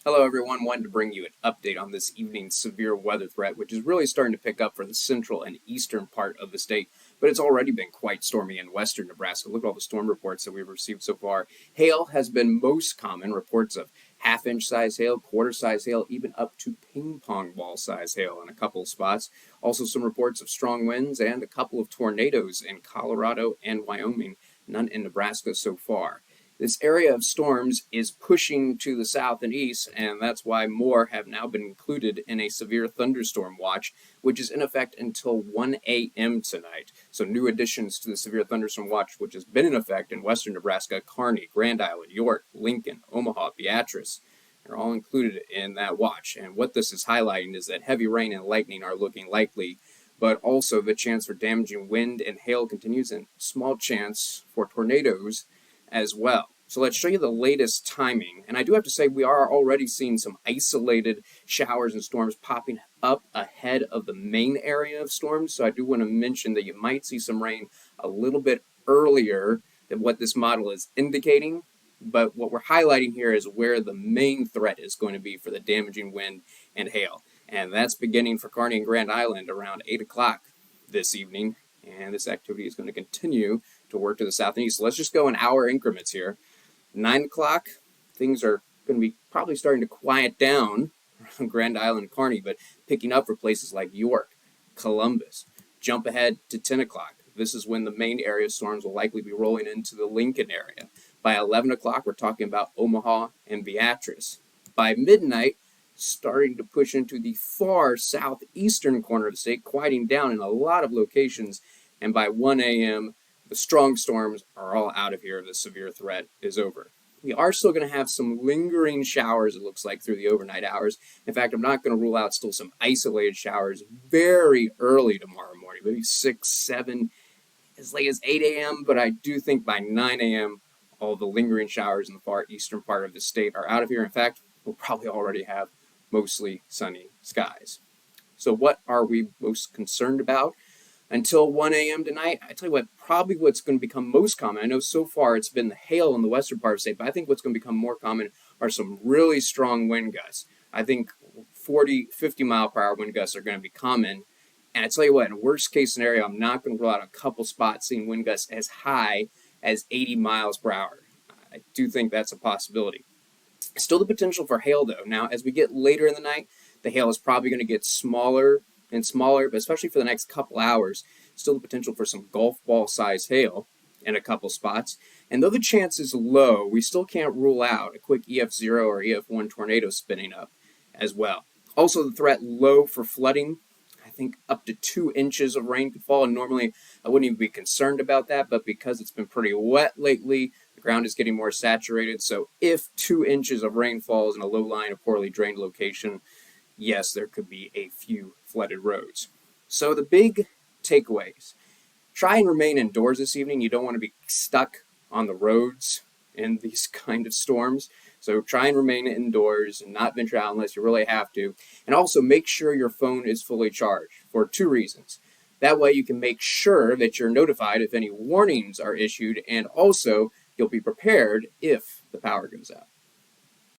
Hello everyone, wanted to bring you an update on this evening's severe weather threat, which is really starting to pick up for the central and eastern part of the state, but it's already been quite stormy in western Nebraska. Look at all the storm reports that we've received so far. Hail has been most common, reports of half-inch size hail, quarter-size hail, even up to ping-pong ball size hail in a couple of spots. Also some reports of strong winds and a couple of tornadoes in Colorado and Wyoming, none in Nebraska so far. This area of storms is pushing to the south and east, and that's why more have now been included in a severe thunderstorm watch, which is in effect until 1 a.m. tonight. So new additions to the severe thunderstorm watch, which has been in effect in western Nebraska, Kearney, Grand Island, York, Lincoln, Omaha, Beatrice, are all included in that watch. And what this is highlighting is that heavy rain and lightning are looking likely, but also the chance for damaging wind and hail continues, and small chance for tornadoes as well. So let's show you the latest timing. And I do have to say we are already seeing some isolated showers and storms popping up ahead of the main area of storms. So I do want to mention that you might see some rain a little bit earlier than what this model is indicating. But what we're highlighting here is where the main threat is going to be for the damaging wind and hail. And that's beginning for Kearney and Grand Island around 8 o'clock this evening. And this activity is going to continue to work to the south and east. So let's just go in hour increments here. 9 o'clock, things are going to be probably starting to quiet down around Grand Island, Kearney, but picking up for places like York, Columbus. Jump ahead to 10 o'clock. This is when the main area storms will likely be rolling into the Lincoln area. By 11 o'clock, we're talking about Omaha and Beatrice. By midnight, starting to push into the far southeastern corner of the state, quieting down in a lot of locations, and by 1 a.m., the strong storms are all out of here. The severe threat is over. We are still going to have some lingering showers, it looks like, through the overnight hours. In fact, I'm not going to rule out still some isolated showers very early tomorrow morning, maybe 6, 7, as late as 8 a.m., but I do think by 9 a.m., all the lingering showers in the far eastern part of the state are out of here. In fact, we'll probably already have mostly sunny skies. So what are we most concerned about? Until 1 a.m. tonight, I tell you what, probably what's going to become most common, I know so far it's been the hail in the western part of the state, but I think what's going to become more common are some really strong wind gusts. I think 40, 50 mile per hour wind gusts are going to be common. And I tell you what, in a worst case scenario, I'm not going to rule out a couple spots seeing wind gusts as high as 80 miles per hour. I do think that's a possibility. Still the potential for hail, though. Now, as we get later in the night, the hail is probably going to get smaller and smaller, but especially for the next couple hours, still the potential for some golf ball size hail in a couple spots. And though the chance is low, we still can't rule out a quick EF0 or EF1 tornado spinning up as well. Also, the threat low for flooding. I think up to 2 inches of rain could fall, and normally I wouldn't even be concerned about that, but because it's been pretty wet lately, the ground is getting more saturated. So if 2 inches of rain falls in a low-lying or poorly drained location, yes, there could be a few flooded roads. So the big takeaways: try and remain indoors this evening. You don't want to be stuck on the roads in these kind of storms. So try and remain indoors and not venture out unless you really have to. And also make sure your phone is fully charged for 2 reasons. That way you can make sure that you're notified if any warnings are issued, and also you'll be prepared if the power goes out.